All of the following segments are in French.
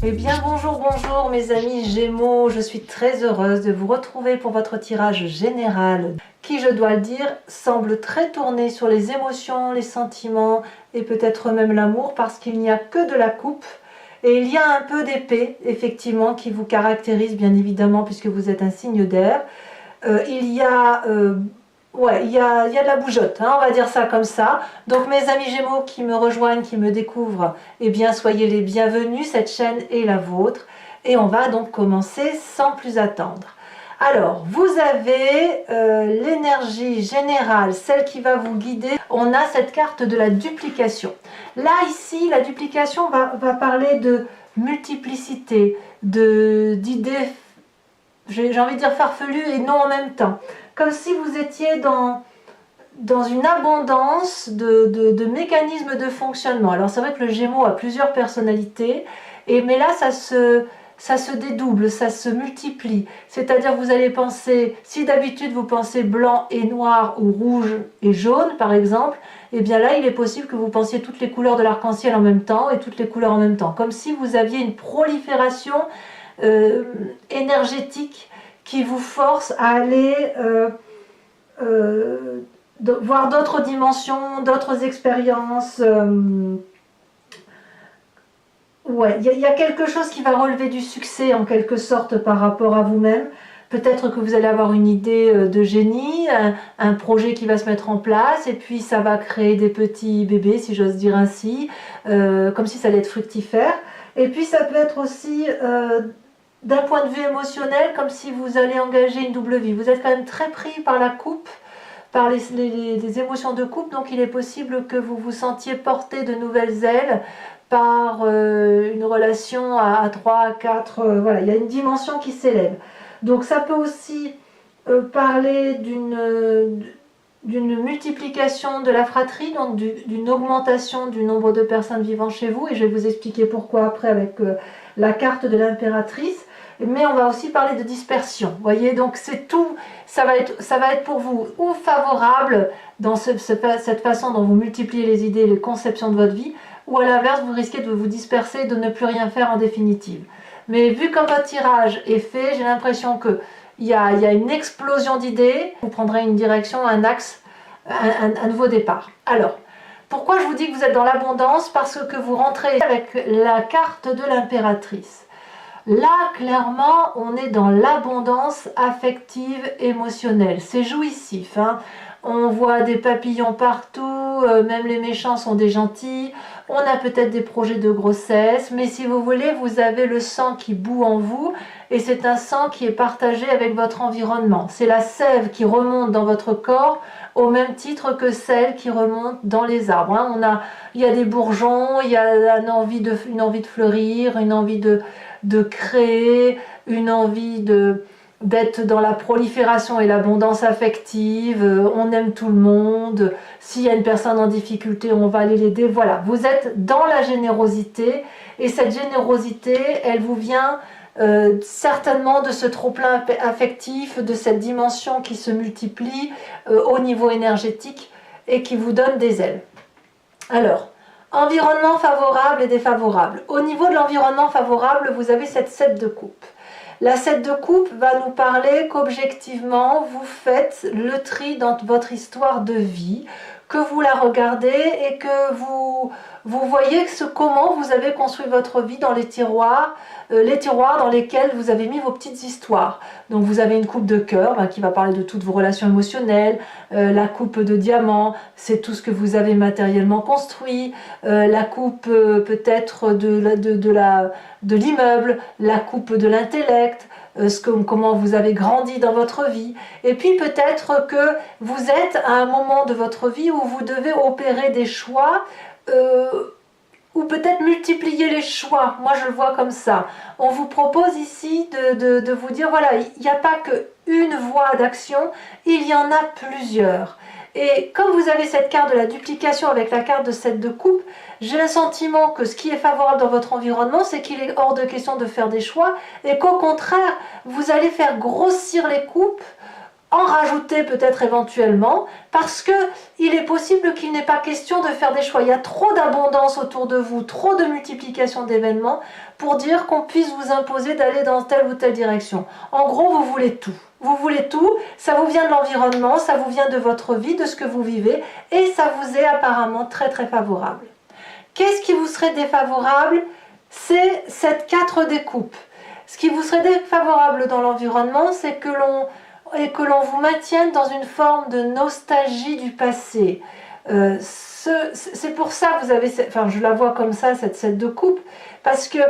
Eh bien bonjour mes amis Gémeaux, je suis très heureuse de vous retrouver pour votre tirage général qui, je dois le dire, semble très tourné sur les émotions, les sentiments et peut-être même l'amour, parce qu'il n'y a que de la coupe et il y a un peu d'épée effectivement qui vous caractérise bien évidemment puisque vous êtes un signe d'air. Il y a de la bougeotte, hein, on va dire ça comme ça. Donc mes amis Gémeaux qui me rejoignent, qui me découvrent, eh bien soyez les bienvenus, cette chaîne est la vôtre. Et on va donc commencer sans plus attendre. Alors, vous avez l'énergie générale, celle qui va vous guider. On a cette carte de la duplication. Là, ici, la duplication va parler de multiplicité, d'idées, j'ai envie de dire farfelues et non en même temps. Comme si vous étiez dans une abondance de mécanismes de fonctionnement. Alors c'est vrai que le Gémeaux a plusieurs personnalités, mais là ça se dédouble, ça se multiplie. C'est-à-dire vous allez penser, si d'habitude vous pensez blanc et noir ou rouge et jaune par exemple, et bien là il est possible que vous pensiez toutes les couleurs de l'arc-en-ciel en même temps et toutes les couleurs en même temps. Comme si vous aviez une prolifération énergétique qui vous force à aller voir d'autres dimensions, d'autres expériences. Ouais, il y a quelque chose qui va relever du succès en quelque sorte par rapport à vous-même. Peut-être que vous allez avoir une idée de génie, un projet qui va se mettre en place, et puis ça va créer des petits bébés, si j'ose dire ainsi, comme si ça allait être fructifère. Et puis ça peut être aussi d'un point de vue émotionnel, comme si vous allez engager une double vie. Vous êtes quand même très pris par la coupe, par les émotions de couple, donc il est possible que vous vous sentiez porter de nouvelles ailes par une relation à 3, à 4, voilà, il y a une dimension qui s'élève. Donc ça peut aussi parler d'une multiplication de la fratrie, donc d'une augmentation du nombre de personnes vivant chez vous, et je vais vous expliquer pourquoi après avec la carte de l'impératrice. Mais on va aussi parler de dispersion, voyez, donc c'est tout, ça va être pour vous ou favorable dans cette façon dont vous multipliez les idées, les conceptions de votre vie, ou à l'inverse, vous risquez de vous disperser, de ne plus rien faire en définitive. Mais vu comme votre tirage est fait, j'ai l'impression qu'il y a une explosion d'idées, vous prendrez une direction, un axe, un nouveau départ. Alors, pourquoi je vous dis que vous êtes dans l'abondance? Parce que vous rentrez avec la carte de l'impératrice. Là, clairement, on est dans l'abondance affective, émotionnelle. C'est jouissif, hein. On voit des papillons partout, même les méchants sont des gentils. On a peut-être des projets de grossesse, mais si vous voulez, vous avez le sang qui bout en vous, et c'est un sang qui est partagé avec votre environnement. C'est la sève qui remonte dans votre corps, au même titre que celle qui remonte dans les arbres, hein. Il y a des bourgeons, il y a une envie de fleurir, une envie de créer, une envie d'être dans la prolifération et l'abondance affective, on aime tout le monde, s'il y a une personne en difficulté, on va aller l'aider, voilà, vous êtes dans la générosité, et cette générosité, elle vous vient certainement de ce trop-plein affectif, de cette dimension qui se multiplie au niveau énergétique et qui vous donne des ailes. Alors, environnement favorable et défavorable. Au niveau de l'environnement favorable, vous avez cette 7 de coupe. La 7 de coupe va nous parler qu'objectivement, vous faites le tri dans votre histoire de vie, que vous la regardez et que vous voyez comment vous avez construit votre vie dans les tiroirs dans lesquels vous avez mis vos petites histoires. Donc vous avez une coupe de cœur qui va parler de toutes vos relations émotionnelles, la coupe de diamant, c'est tout ce que vous avez matériellement construit, la coupe peut-être de l'immeuble, la coupe de l'intellect, comment vous avez grandi dans votre vie, et puis peut-être que vous êtes à un moment de votre vie où vous devez opérer des choix, ou peut-être multiplier les choix. Moi je le vois comme ça. On vous propose ici de vous dire, voilà, il n'y a pas qu'une voie d'action, il y en a plusieurs. Et comme vous avez cette carte de la duplication avec la carte de 7 de coupe, j'ai le sentiment que ce qui est favorable dans votre environnement, c'est qu'il est hors de question de faire des choix, et qu'au contraire, vous allez faire grossir les coupes en rajouter peut-être éventuellement, parce que il est possible qu'il n'est pas question de faire des choix. Il y a trop d'abondance autour de vous, trop de multiplication d'événements pour dire qu'on puisse vous imposer d'aller dans telle ou telle direction. En gros, vous voulez tout. Vous voulez tout, ça vous vient de l'environnement, ça vous vient de votre vie, de ce que vous vivez, et ça vous est apparemment très très favorable. Qu'est-ce qui vous serait défavorable? C'est cette 4 découpes. Ce qui vous serait défavorable dans l'environnement, c'est que l'on vous maintienne dans une forme de nostalgie du passé. C'est pour ça que vous avez, enfin je la vois comme ça, cette 7 de coupe, parce que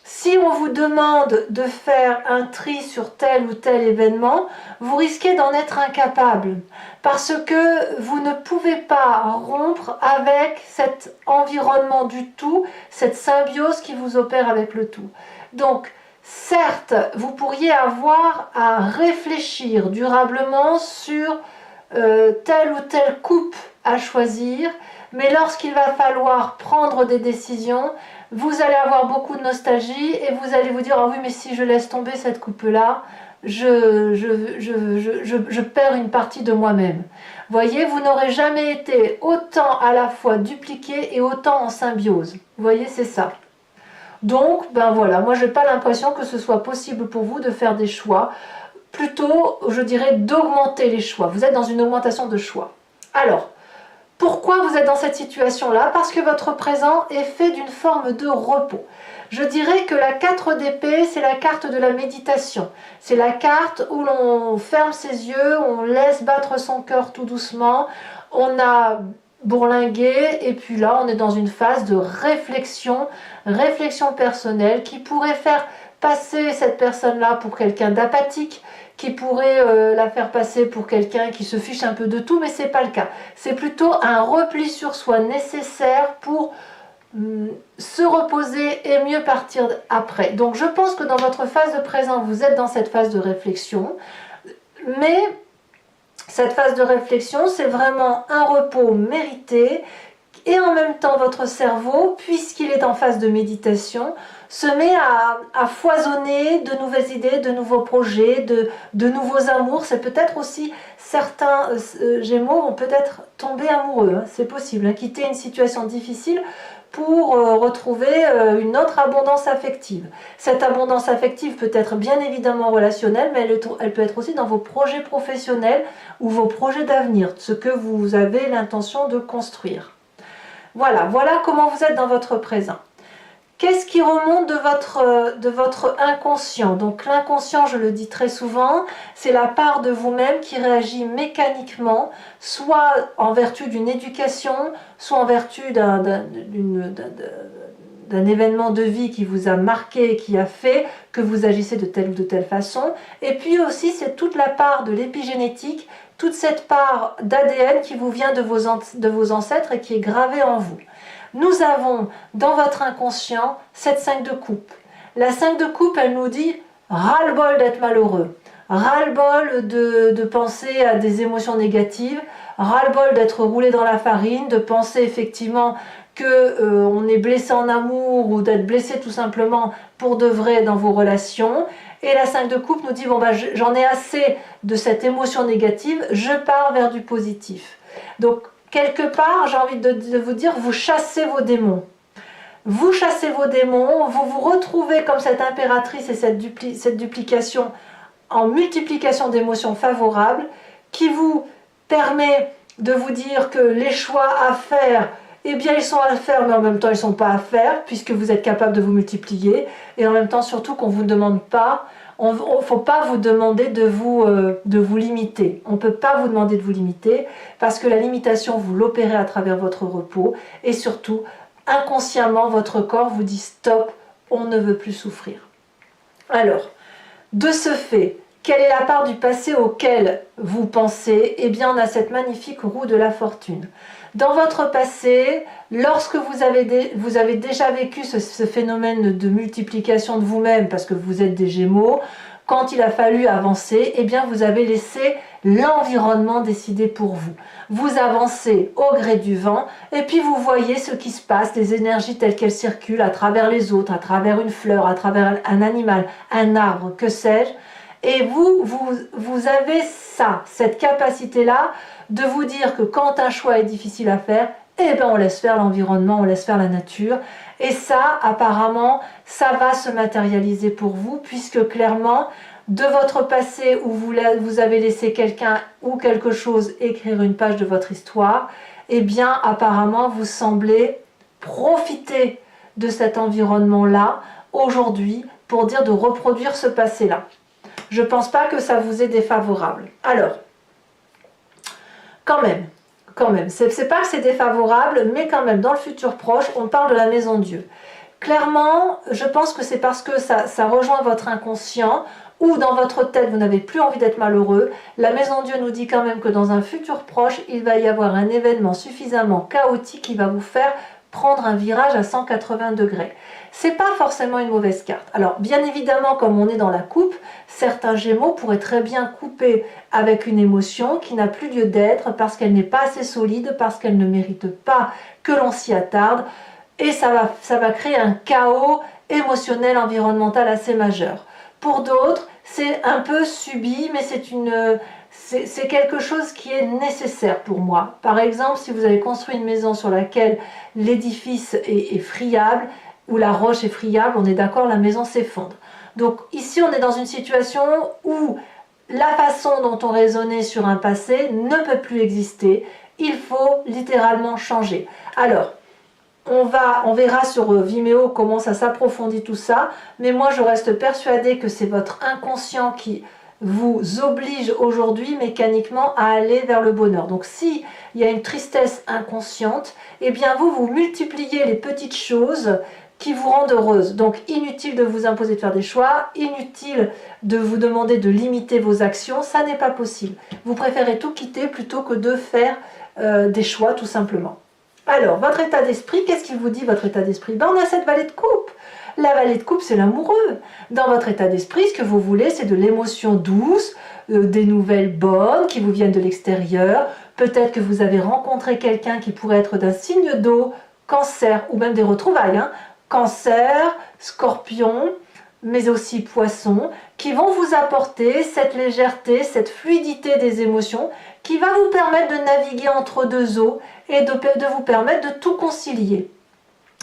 si on vous demande de faire un tri sur tel ou tel événement, vous risquez d'en être incapable, parce que vous ne pouvez pas rompre avec cet environnement du tout, cette symbiose qui vous opère avec le tout. Donc, certes, vous pourriez avoir à réfléchir durablement sur telle ou telle coupe à choisir, mais lorsqu'il va falloir prendre des décisions, vous allez avoir beaucoup de nostalgie et vous allez vous dire « Ah oui, mais si je laisse tomber cette coupe-là, je perds une partie de moi-même. » Voyez, vous n'aurez jamais été autant à la fois dupliqué et autant en symbiose. Vous voyez, c'est ça. Donc, ben voilà, moi je n'ai pas l'impression que ce soit possible pour vous de faire des choix. Plutôt, je dirais, d'augmenter les choix. Vous êtes dans une augmentation de choix. Alors, pourquoi vous êtes dans cette situation-là? Parce que votre présent est fait d'une forme de repos. Je dirais que la 4 d'épée, c'est la carte de la méditation. C'est la carte où l'on ferme ses yeux, on laisse battre son cœur tout doucement, on a bourlingué et puis là, on est dans une phase de réflexion personnelle qui pourrait faire passer cette personne-là pour quelqu'un d'apathique, qui pourrait la faire passer pour quelqu'un qui se fiche un peu de tout, mais ce n'est pas le cas. C'est plutôt un repli sur soi nécessaire pour se reposer et mieux partir après. Donc je pense que dans votre phase de présent, vous êtes dans cette phase de réflexion, mais cette phase de réflexion, c'est vraiment un repos mérité, et en même temps votre cerveau, puisqu'il est en phase de méditation, se met à foisonner de nouvelles idées, de nouveaux projets, de nouveaux amours. C'est peut-être aussi certains Gémeaux vont peut-être tomber amoureux, hein, c'est possible, hein, quitter une situation difficile pour retrouver une autre abondance affective. Cette abondance affective peut être bien évidemment relationnelle, mais elle peut être aussi dans vos projets professionnels ou vos projets d'avenir, ce que vous avez l'intention de construire. Voilà comment vous êtes dans votre présent. Qu'est-ce qui remonte de votre inconscient? Donc l'inconscient, je le dis très souvent, c'est la part de vous-même qui réagit mécaniquement, soit en vertu d'une éducation, soit en vertu d'un événement de vie qui vous a marqué, qui a fait que vous agissez de telle ou de telle façon. Et puis aussi, c'est toute la part de l'épigénétique, toute cette part d'ADN qui vous vient de vos ancêtres et qui est gravée en vous. Nous avons dans votre inconscient cette 5 de coupe. La 5 de coupe, elle nous dit ras-le-bol d'être malheureux, ras-le-bol de penser à des émotions négatives, ras-le-bol d'être roulé dans la farine, de penser effectivement qu'on est blessé en amour ou d'être blessé tout simplement pour de vrai dans vos relations. Et la 5 de coupe nous dit bon, j'en ai assez de cette émotion négative, je pars vers du positif. Donc, quelque part, j'ai envie de vous dire, vous chassez vos démons. Vous chassez vos démons, vous vous retrouvez comme cette impératrice et cette duplication en multiplication d'émotions favorables qui vous permet de vous dire que les choix à faire, eh bien ils sont à faire, mais en même temps ils ne sont pas à faire puisque vous êtes capable de vous multiplier et en même temps surtout qu'on ne vous demande pas. Il ne faut pas vous demander de vous limiter. On ne peut pas vous demander de vous limiter parce que la limitation, vous l'opérez à travers votre repos et surtout, inconsciemment, votre corps vous dit stop, on ne veut plus souffrir. Alors, de ce fait, quelle est la part du passé auquel vous pensez? Eh bien, on a cette magnifique roue de la fortune. Dans votre passé, lorsque vous avez déjà vécu ce phénomène de multiplication de vous-même, parce que vous êtes des Gémeaux, quand il a fallu avancer, eh bien vous avez laissé l'environnement décider pour vous. Vous avancez au gré du vent, et puis vous voyez ce qui se passe, les énergies telles qu'elles circulent à travers les autres, à travers une fleur, à travers un animal, un arbre, que sais-je. Et vous avez ça, cette capacité-là de vous dire que quand un choix est difficile à faire, eh ben on laisse faire l'environnement, on laisse faire la nature. Et ça, apparemment, ça va se matérialiser pour vous, puisque clairement, de votre passé où vous avez laissé quelqu'un ou quelque chose écrire une page de votre histoire, eh bien, apparemment, vous semblez profiter de cet environnement-là aujourd'hui pour dire de reproduire ce passé-là. Je ne pense pas que ça vous est défavorable. Alors, quand même, c'est pas que c'est défavorable, mais quand même, dans le futur proche, on parle de la maison Dieu. Clairement, je pense que c'est parce que ça rejoint votre inconscient, ou dans votre tête, vous n'avez plus envie d'être malheureux. La maison Dieu nous dit quand même que dans un futur proche, il va y avoir un événement suffisamment chaotique qui va vous faire prendre un virage à 180 degrés. C'est pas forcément une mauvaise carte. Alors, bien évidemment, comme on est dans la coupe, certains Gémeaux pourraient très bien couper avec une émotion qui n'a plus lieu d'être parce qu'elle n'est pas assez solide, parce qu'elle ne mérite pas que l'on s'y attarde. Et ça va créer un chaos émotionnel, environnemental assez majeur. Pour d'autres, c'est un peu subi, mais c'est quelque chose qui est nécessaire pour moi. Par exemple, si vous avez construit une maison sur laquelle l'édifice est friable, ou la roche est friable, on est d'accord, la maison s'effondre. Donc ici, on est dans une situation où la façon dont on raisonnait sur un passé ne peut plus exister. Il faut littéralement changer. Alors, on verra sur Vimeo comment ça s'approfondit tout ça, mais moi je reste persuadée que c'est votre inconscient qui vous oblige aujourd'hui mécaniquement à aller vers le bonheur. Donc si il y a une tristesse inconsciente, eh bien vous multipliez les petites choses qui vous rendent heureuse. Donc inutile de vous imposer de faire des choix, inutile de vous demander de limiter vos actions, ça n'est pas possible. Vous préférez tout quitter plutôt que de faire des choix tout simplement. Alors, votre état d'esprit, qu'est-ce qu'il vous dit votre état d'esprit? Ben, on a cette vallée de coupe. La vallée de coupe, c'est l'amoureux. Dans votre état d'esprit, ce que vous voulez, c'est de l'émotion douce, des nouvelles bonnes qui vous viennent de l'extérieur. Peut-être que vous avez rencontré quelqu'un qui pourrait être d'un signe d'eau, cancer, ou même des retrouvailles. Cancer, scorpion, mais aussi poisson, qui vont vous apporter cette légèreté, cette fluidité des émotions, qui va vous permettre de naviguer entre deux eaux et de vous permettre de tout concilier.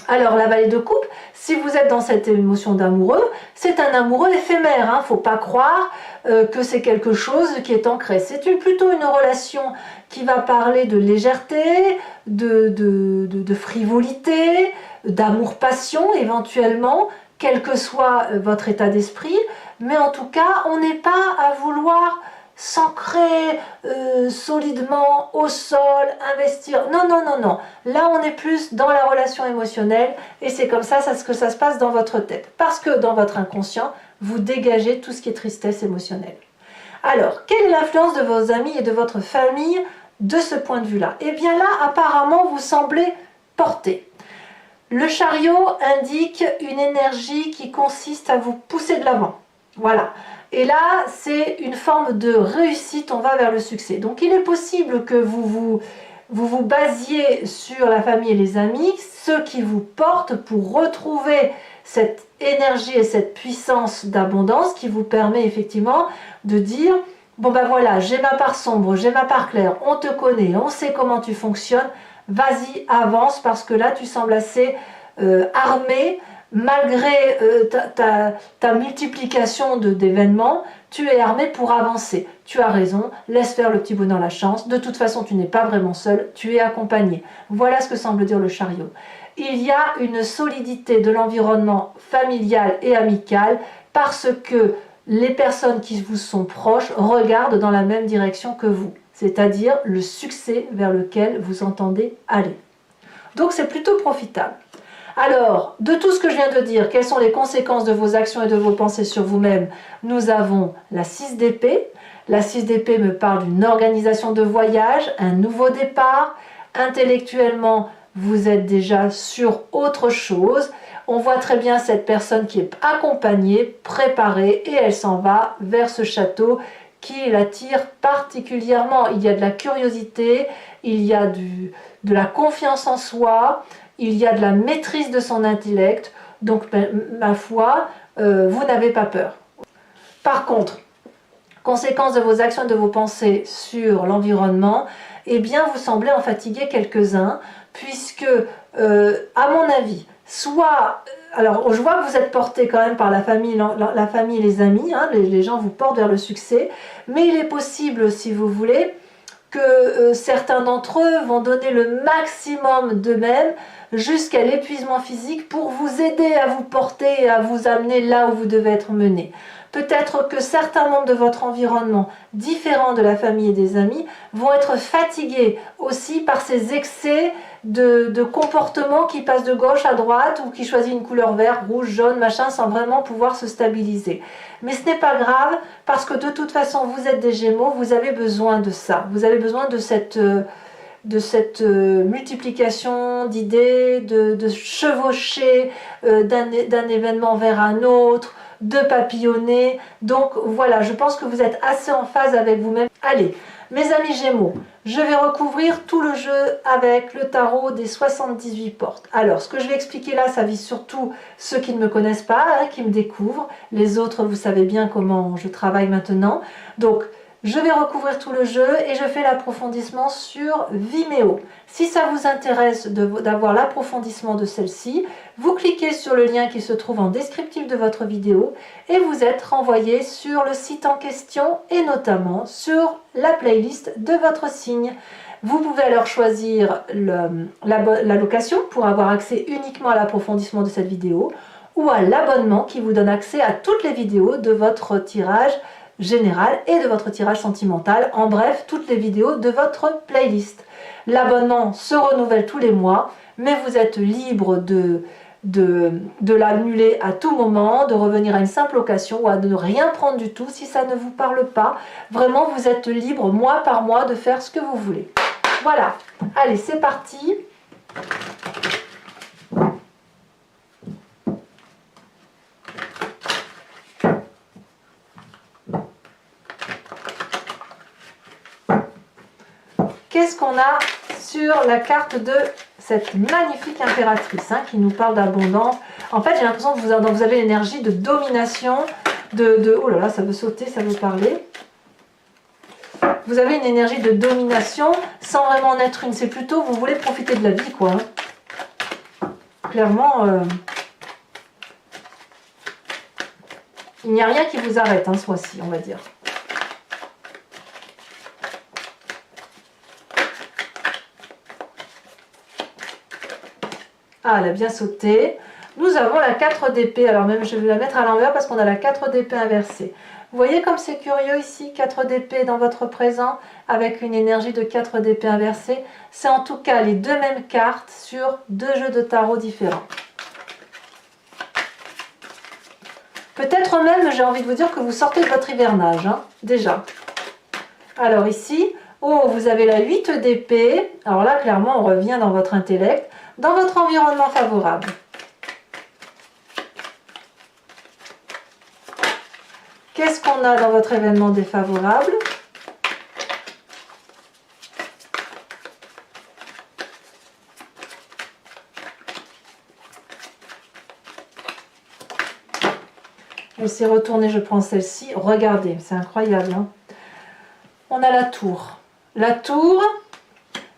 Alors la vallée de coupe, si vous êtes dans cette émotion d'amoureux, c'est un amoureux éphémère, il ne faut pas croire que c'est quelque chose qui est ancré. C'est plutôt une relation qui va parler de légèreté, de frivolité, d'amour-passion éventuellement, quel que soit votre état d'esprit, mais en tout cas, on n'est pas à vouloir s'ancrer solidement au sol, investir. Non, non, non, non. Là, on est plus dans la relation émotionnelle et c'est comme ça que ça se passe dans votre tête. Parce que dans votre inconscient, vous dégagez tout ce qui est tristesse émotionnelle. Alors, quelle est l'influence de vos amis et de votre famille de ce point de vue-là? Eh bien là, apparemment, vous semblez porter. Le chariot indique une énergie qui consiste à vous pousser de l'avant. Voilà. Et là, c'est une forme de réussite, on va vers le succès. Donc il est possible que vous basiez sur la famille et les amis, ceux qui vous portent pour retrouver cette énergie et cette puissance d'abondance qui vous permet effectivement de dire « Bon ben voilà, j'ai ma part sombre, j'ai ma part claire, on te connaît, on sait comment tu fonctionnes, vas-y, avance parce que là tu sembles assez armé. » Malgré ta multiplication d'événements, tu es armé pour avancer. Tu as raison, laisse faire le petit bonheur la chance. De toute façon, tu n'es pas vraiment seul, tu es accompagné. Voilà ce que semble dire le chariot. Il y a une solidité de l'environnement familial et amical parce que les personnes qui vous sont proches regardent dans la même direction que vous, c'est-à-dire le succès vers lequel vous entendez aller. Donc c'est plutôt profitable. Alors, de tout ce que je viens de dire, quelles sont les conséquences de vos actions et de vos pensées sur vous-même? Nous avons la 6 d'épée. La 6 d'épée me parle d'une organisation de voyage, un nouveau départ. Intellectuellement, vous êtes déjà sur autre chose. On voit très bien cette personne qui est accompagnée, préparée, et elle s'en va vers ce château qui l'attire particulièrement. Il y a de la curiosité, il y a de la confiance en soi, il y a de la maîtrise de son intellect, donc ma foi, vous n'avez pas peur. Par contre, conséquence de vos actions et de vos pensées sur l'environnement, eh bien vous semblez en fatiguer quelques-uns, puisque, à mon avis, soit... Alors, je vois que vous êtes porté quand même par la famille et les amis, hein, les gens vous portent vers le succès, mais il est possible, si vous voulez, que certains d'entre eux vont donner le maximum d'eux-mêmes jusqu'à l'épuisement physique pour vous aider à vous porter et à vous amener là où vous devez être mené. Peut-être que certains membres de votre environnement, différents de la famille et des amis, vont être fatigués aussi par ces excès de comportement qui passent de gauche à droite ou qui choisit une couleur vert, rouge, jaune, machin, sans vraiment pouvoir se stabiliser. Mais ce n'est pas grave, parce que de toute façon, vous êtes des Gémeaux, vous avez besoin de ça. Vous avez besoin de cette multiplication d'idées, de chevaucher d'un événement vers un autre, de papillonner. Donc voilà, je pense que vous êtes assez en phase avec vous-même. Allez, mes amis Gémeaux, je vais recouvrir tout le jeu avec le tarot des 78 portes. Alors, ce que je vais expliquer là, ça vise surtout ceux qui ne me connaissent pas, hein, qui me découvrent. Les autres, vous savez bien comment je travaille maintenant. Donc, je vais recouvrir tout le jeu et je fais l'approfondissement sur Vimeo. Si ça vous intéresse d'avoir l'approfondissement de celle-ci, vous cliquez sur le lien qui se trouve en descriptif de votre vidéo et vous êtes renvoyé sur le site en question et notamment sur la playlist de votre signe. Vous pouvez alors choisir la location pour avoir accès uniquement à l'approfondissement de cette vidéo ou à l'abonnement qui vous donne accès à toutes les vidéos de votre tirage général et de votre tirage sentimental, en bref, toutes les vidéos de votre playlist. L'abonnement se renouvelle tous les mois, mais vous êtes libre de l'annuler à tout moment, de revenir à une simple location ou à ne rien prendre du tout si ça ne vous parle pas. Vraiment, vous êtes libre mois par mois de faire ce que vous voulez. Voilà, allez, c'est parti. Qu'est-ce qu'on a sur la carte de cette magnifique impératrice, hein, qui nous parle d'abondance? En fait, j'ai l'impression que vous avez l'énergie de domination, oh là là, ça veut sauter, ça veut parler. Vous avez une énergie de domination sans vraiment en être une. C'est plutôt, vous voulez profiter de la vie, quoi. Hein. Clairement, il n'y a rien qui vous arrête, hein, ce mois-ci, on va dire. Ah, elle a bien sauté. Nous avons la 4 d'épée. Alors même, je vais la mettre à l'envers parce qu'on a la 4 d'épée inversée. Vous voyez comme c'est curieux ici, 4 d'épée dans votre présent, avec une énergie de 4 d'épée inversée. C'est en tout cas les deux mêmes cartes sur deux jeux de tarot différents. Peut-être même, j'ai envie de vous dire que vous sortez de votre hivernage, hein, déjà. Alors ici, oh, vous avez la 8 d'épée. Alors là, clairement, on revient dans votre intellect. Dans votre environnement favorable. Qu'est-ce qu'on a dans votre événement défavorable? Elle s'est retournée, je prends celle-ci. Regardez, c'est incroyable. Hein, on a la tour. La tour...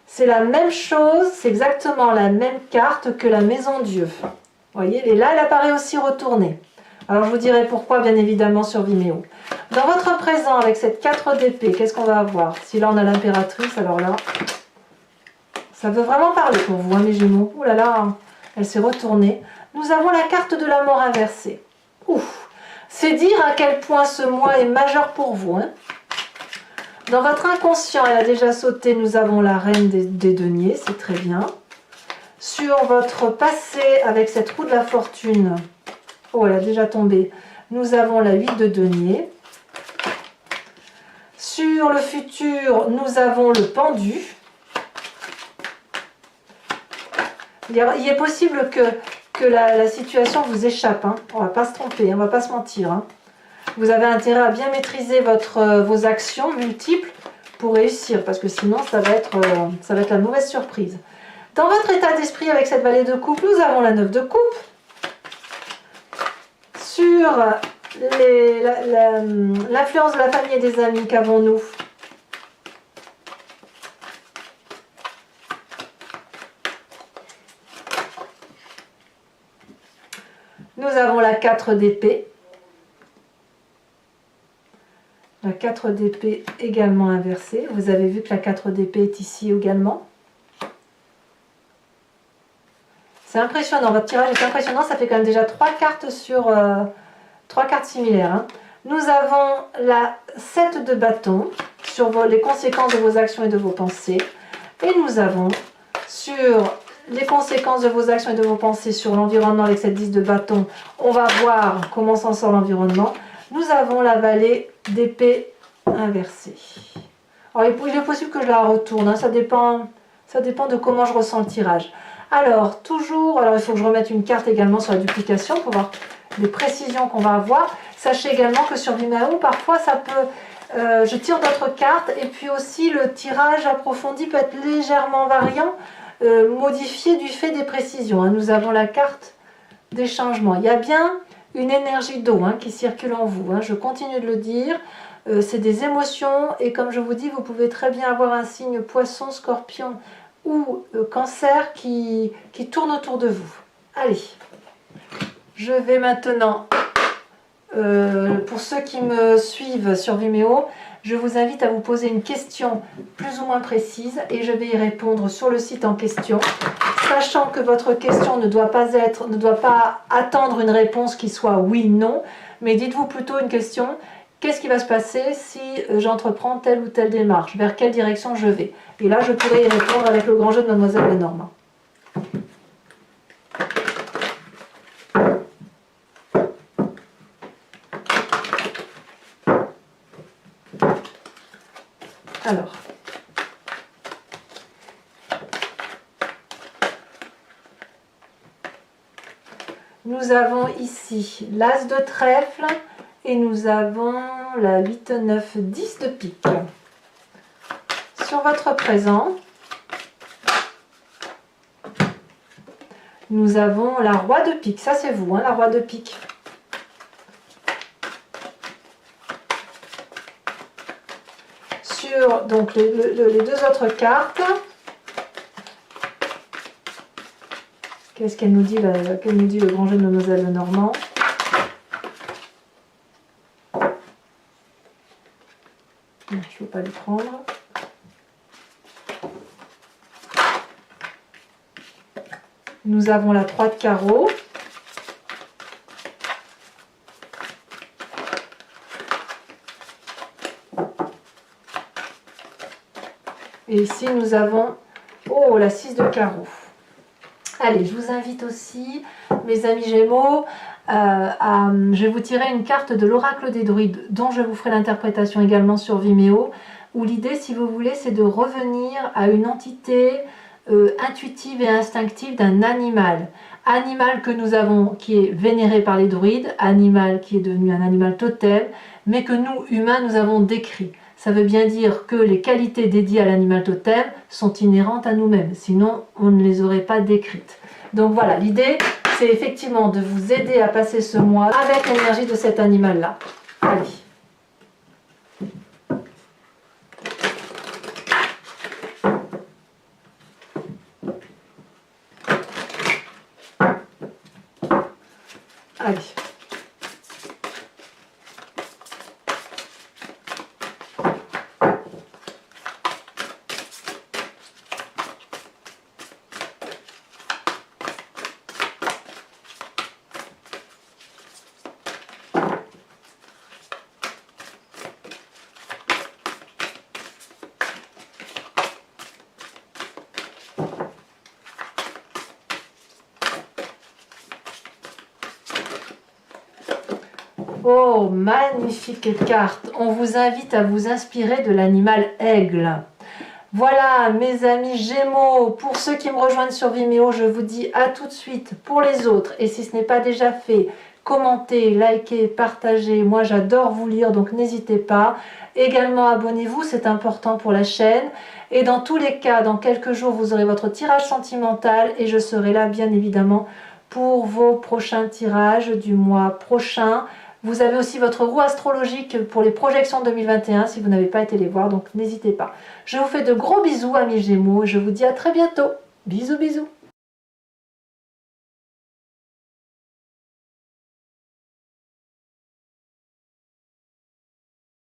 c'est la même chose, c'est exactement la même carte que la maison Dieu. Vous voyez, et là, elle apparaît aussi retournée. Alors, je vous dirai pourquoi, bien évidemment, sur Vimeo. Dans votre présent, avec cette 4 d'épée, qu'est-ce qu'on va avoir? Si là, on a l'impératrice, alors là, ça veut vraiment parler pour vous, hein, mes Gémeaux. Ouh là là, elle s'est retournée. Nous avons la carte de la mort inversée. Ouf, c'est dire à quel point ce mois est majeur pour vous, hein. Dans votre inconscient, elle a déjà sauté, nous avons la reine des deniers, c'est très bien. Sur votre passé, avec cette roue de la fortune, oh, elle a déjà tombé, nous avons la 8 de deniers. Sur le futur, nous avons le pendu. Il est possible que la situation vous échappe, hein. On ne va pas se tromper, on ne va pas se mentir, hein. Vous avez intérêt à bien maîtriser vos actions multiples pour réussir, parce que sinon ça va être la mauvaise surprise. Dans votre état d'esprit avec cette vallée de coupe, nous avons la 9 de coupe. Sur l'influence de la famille et des amis, qu'avons-nous? Nous avons la 4 d'épée. La 4 d'épée également inversée. Vous avez vu que la 4 d'épée est ici également. C'est impressionnant, votre tirage est impressionnant. Ça fait quand même déjà 3 cartes sur 3 cartes similaires. Hein. Nous avons la 7 de bâton sur les conséquences de vos actions et de vos pensées. Et nous avons sur les conséquences de vos actions et de vos pensées sur l'environnement avec cette 10 de bâton. On va voir comment s'en sort l'environnement. Nous avons la vallée d'épée inversée. Alors, il est possible que je la retourne, hein, ça dépend de comment je ressens le tirage. Alors, il faut que je remette une carte également sur la duplication pour voir les précisions qu'on va avoir. Sachez également que sur Vimeo, parfois ça peut... je tire d'autres cartes et puis aussi le tirage approfondi peut être légèrement variant, modifié du fait des précisions. Hein. Nous avons la carte des changements. Il y a bien une énergie d'eau qui circule en vous. Hein. Je continue de le dire. C'est des émotions et comme je vous dis, vous pouvez très bien avoir un signe poisson, scorpion ou cancer qui tourne autour de vous. Allez, je vais maintenant, pour ceux qui me suivent sur Vimeo, je vous invite à vous poser une question plus ou moins précise et je vais y répondre sur le site en question, sachant que votre question ne doit pas attendre une réponse qui soit oui, non, mais dites-vous plutôt une question. Qu'est-ce qui va se passer si j'entreprends telle ou telle démarche? Vers quelle direction je vais? Et là, je pourrai y répondre avec le grand jeu de Mademoiselle Lenormand. Alors. Nous avons ici l'As de trèfle. Et nous avons la 8, 9, 10 de pique. Sur votre présent, nous avons la roi de pique. Ça, c'est vous, la roi de pique. Sur donc, les deux autres cartes, qu'est-ce qu'elle nous dit, le grand jeu de Mademoiselle Lenormand? Je ne peux pas le prendre. Nous avons la 3 de carreau. Et ici, nous avons la 6 de carreau. Allez, je vous invite aussi, mes amis Gémeaux, je vais vous tirer une carte de l'oracle des druides, dont je vous ferai l'interprétation également sur Vimeo, où l'idée, si vous voulez, c'est de revenir à une entité intuitive et instinctive d'un animal. Animal que nous avons, qui est vénéré par les druides, animal qui est devenu un animal totem, mais que nous, humains, nous avons décrit. Ça veut bien dire que les qualités dédiées à l'animal totem sont inhérentes à nous-mêmes, sinon on ne les aurait pas décrites. Donc voilà, l'idée, c'est effectivement de vous aider à passer ce mois avec l'énergie de cet animal-là. Allez. Allez. Oh, magnifique carte! On vous invite à vous inspirer de l'animal aigle. Voilà, mes amis Gémeaux, pour ceux qui me rejoignent sur Vimeo, je vous dis à tout de suite. Pour les autres, et si ce n'est pas déjà fait, commentez, likez, partagez. Moi, j'adore vous lire, donc n'hésitez pas. Également, abonnez-vous, c'est important pour la chaîne. Et dans tous les cas, dans quelques jours, vous aurez votre tirage sentimental et je serai là, bien évidemment, pour vos prochains tirages du mois prochain. Vous avez aussi votre roue astrologique pour les projections 2021 si vous n'avez pas été les voir, donc n'hésitez pas. Je vous fais de gros bisous amis Gémeaux et je vous dis à très bientôt. Bisous bisous.